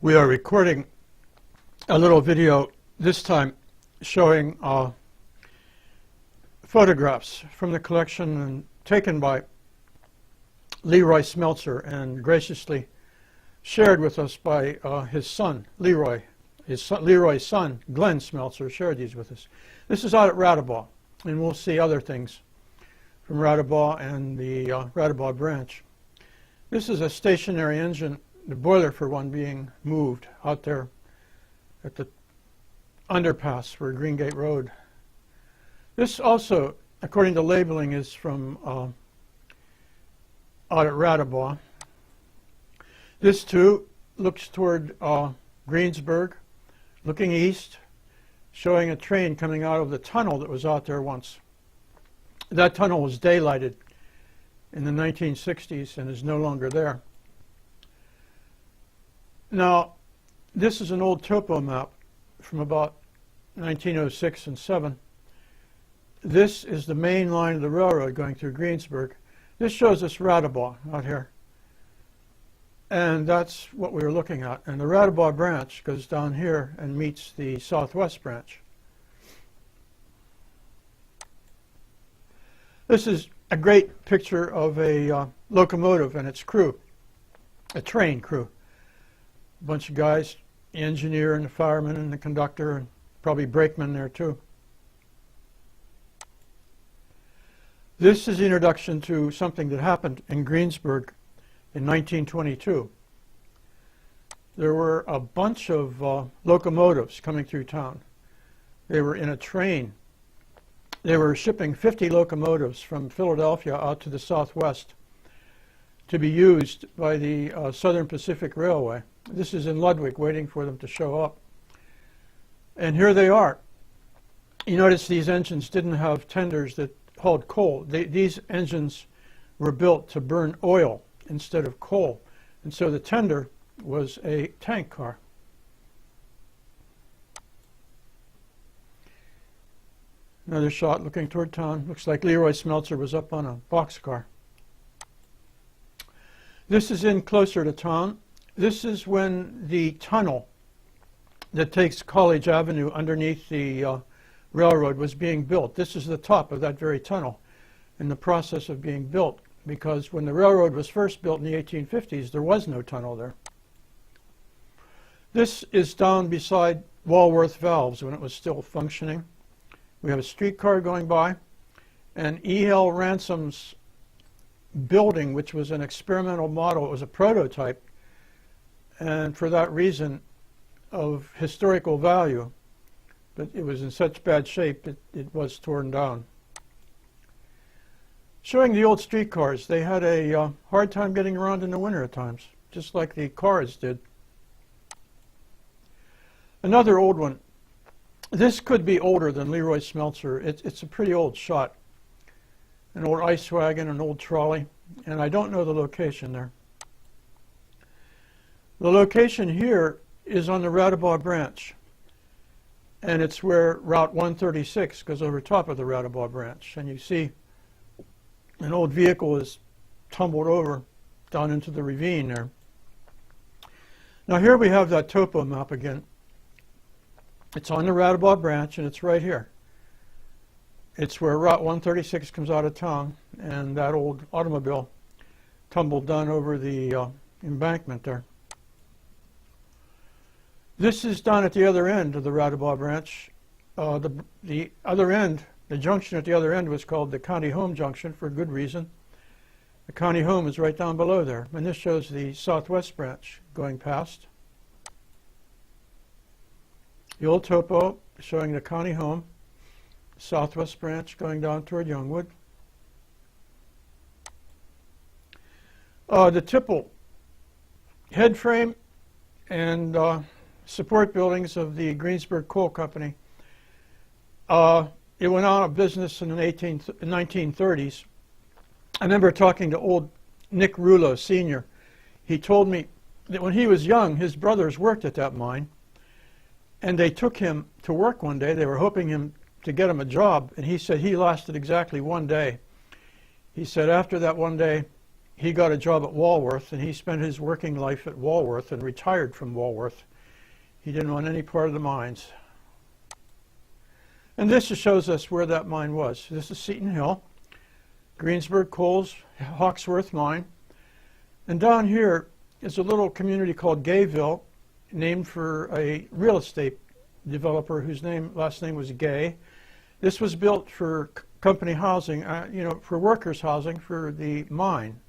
We are recording a little video this time showing photographs from the collection and taken by Leroy Smeltzer and graciously shared with us by his son, Leroy. Leroy's son, Glenn Smeltzer, shared these with us. This is out at Radabaugh, and we'll see other things from Radabaugh and the Radabaugh branch. This is a stationary engine, the boiler for one being moved out there at the underpass for Greengate Road. This also, according to labeling, is from out at Radabaugh. This too looks toward Greensburg, looking east, showing a train coming out of the tunnel that was out there once. That tunnel was daylighted in the 1960s and is no longer there. Now, this is an old topo map from about 1906 and 7. This is the main line of the railroad going through Greensburg. This shows us Radabaugh out here. And that's what we were looking at. And the Radabaugh branch goes down here and meets the southwest branch. This is a great picture of a locomotive and its crew, a train crew. A bunch of guys, the engineer and the fireman and the conductor, and probably brakemen there too. This is the introduction to something that happened in Greensburg in 1922. There were a bunch of locomotives coming through town. They were in a train. They were shipping 50 locomotives from Philadelphia out to the southwest to be used by the Southern Pacific Railway. This is in Ludwig, waiting for them to show up. And here they are. You notice these engines didn't have tenders that hauled coal. These engines were built to burn oil instead of coal. And so the tender was a tank car. Another shot looking toward town. Looks like Leroy Smeltzer was up on a boxcar. This is in closer to town. This is when the tunnel that takes College Avenue underneath the railroad was being built. This is the top of that very tunnel in the process of being built, because when the railroad was first built in the 1850s, there was no tunnel there. This is down beside Walworth Valves when it was still functioning. We have a streetcar going by, and E.L. Ransom's building, which was an experimental model, it was a prototype, and for that reason of historical value, but it was in such bad shape it was torn down. Showing the old streetcars, they had a hard time getting around in the winter at times, just like the cars did. Another old one. This could be older than Leroy Smeltzer. It's a pretty old shot. An old ice wagon, an old trolley, and I don't know the location there. The location here is on the Radabaugh branch, and it's where Route 136 goes over top of the Radabaugh branch, and you see an old vehicle is tumbled over down into the ravine there. Now here we have that topo map again. It's on the Radabaugh branch, and it's right here. It's where Route 136 comes out of town, and that old automobile tumbled down over the embankment there. This is down at the other end of the Radabaugh branch. The other end, the junction at the other end, was called the County Home Junction for good reason. The County Home is right down below there, and this shows the southwest branch going past. The old topo showing the County Home, southwest branch going down toward Youngwood. The Tipple head frame and support buildings of the Greensburg Coal Company. It went out of business in the 1930s. I remember talking to old Nick Rulo, Sr. He told me that when he was young, his brothers worked at that mine, and they took him to work one day. They were hoping to get him a job, and he said he lasted exactly one day. He said after that one day, he got a job at Walworth, and he spent his working life at Walworth and retired from Walworth. He didn't want any part of the mines. And this just shows us where that mine was. This is Seton Hill, Greensburg Coal's Hawksworth mine. And down here is a little community called Gayville, named for a real estate developer whose last name was Gay. This was built for company housing, for workers' housing for the mine.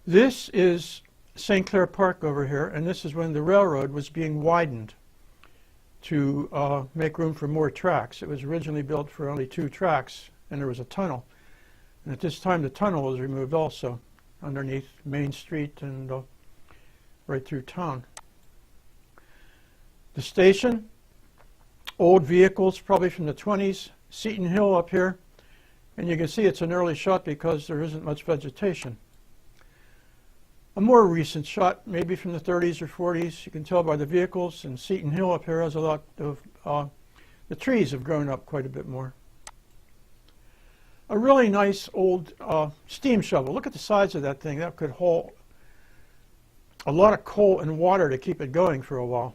This is St. Clair Park over here, and this is when the railroad was being widened to make room for more tracks. It was originally built for only 2 tracks, and there was a tunnel. And at this time, the tunnel was removed also underneath Main Street and right through town. The station, old vehicles, probably from the 20s, Seton Hill up here, and you can see it's an early shot because there isn't much vegetation. A more recent shot, maybe from the 30s or 40s, you can tell by the vehicles, and Seton Hill up here has a lot of, the trees have grown up quite a bit more. A really nice old steam shovel. Look at the size of that thing. That could hold a lot of coal and water to keep it going for a while.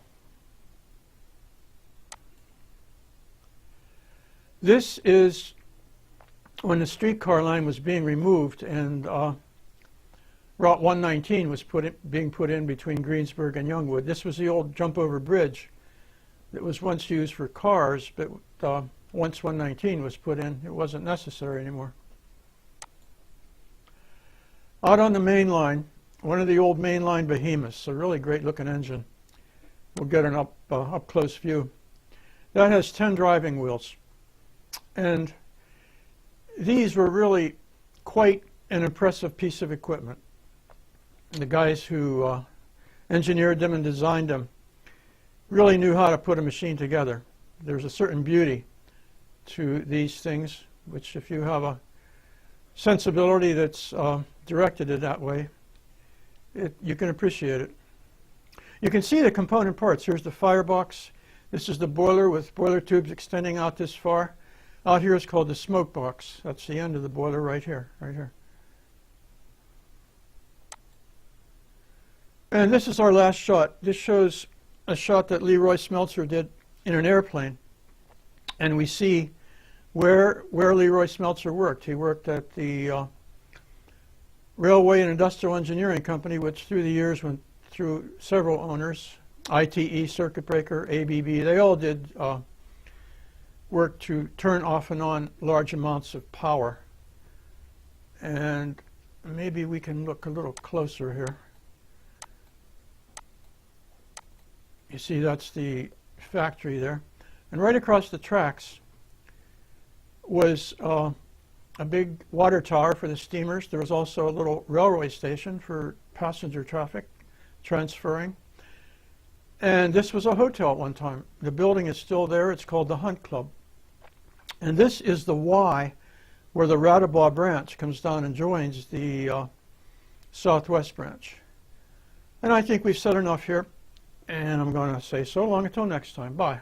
This is when the streetcar line was being removed, and Route 119 was being put in between Greensburg and Youngwood. This was the old jump-over bridge that was once used for cars, but once 119 was put in, it wasn't necessary anymore. Out on the main line, one of the old main line behemoths, a really great-looking engine. We'll get an up-close view. That has 10 driving wheels, and these were really quite an impressive piece of equipment. The guys who engineered them and designed them really knew how to put a machine together. There's a certain beauty to these things, which if you have a sensibility that's directed it that way, you can appreciate it. You can see the component parts. Here's the firebox. This is the boiler with boiler tubes extending out this far. Out here is called the smoke box. That's the end of the boiler right here, right here. And this is our last shot. This shows a shot that Leroy Smeltzer did in an airplane. And we see where Leroy Smeltzer worked. He worked at the Railway and Industrial Engineering Company, which through the years went through several owners. ITE, Circuit Breaker, ABB, they all did work to turn off and on large amounts of power. And maybe we can look a little closer here. You see, that's the factory there. And right across the tracks was a big water tower for the steamers. There was also a little railway station for passenger traffic transferring. And this was a hotel at one time. The building is still there. It's called the Hunt Club. And this is the Y where the Radabaugh branch comes down and joins the Southwest branch. And I think we've said enough here. And I'm going to say so long until next time. Bye.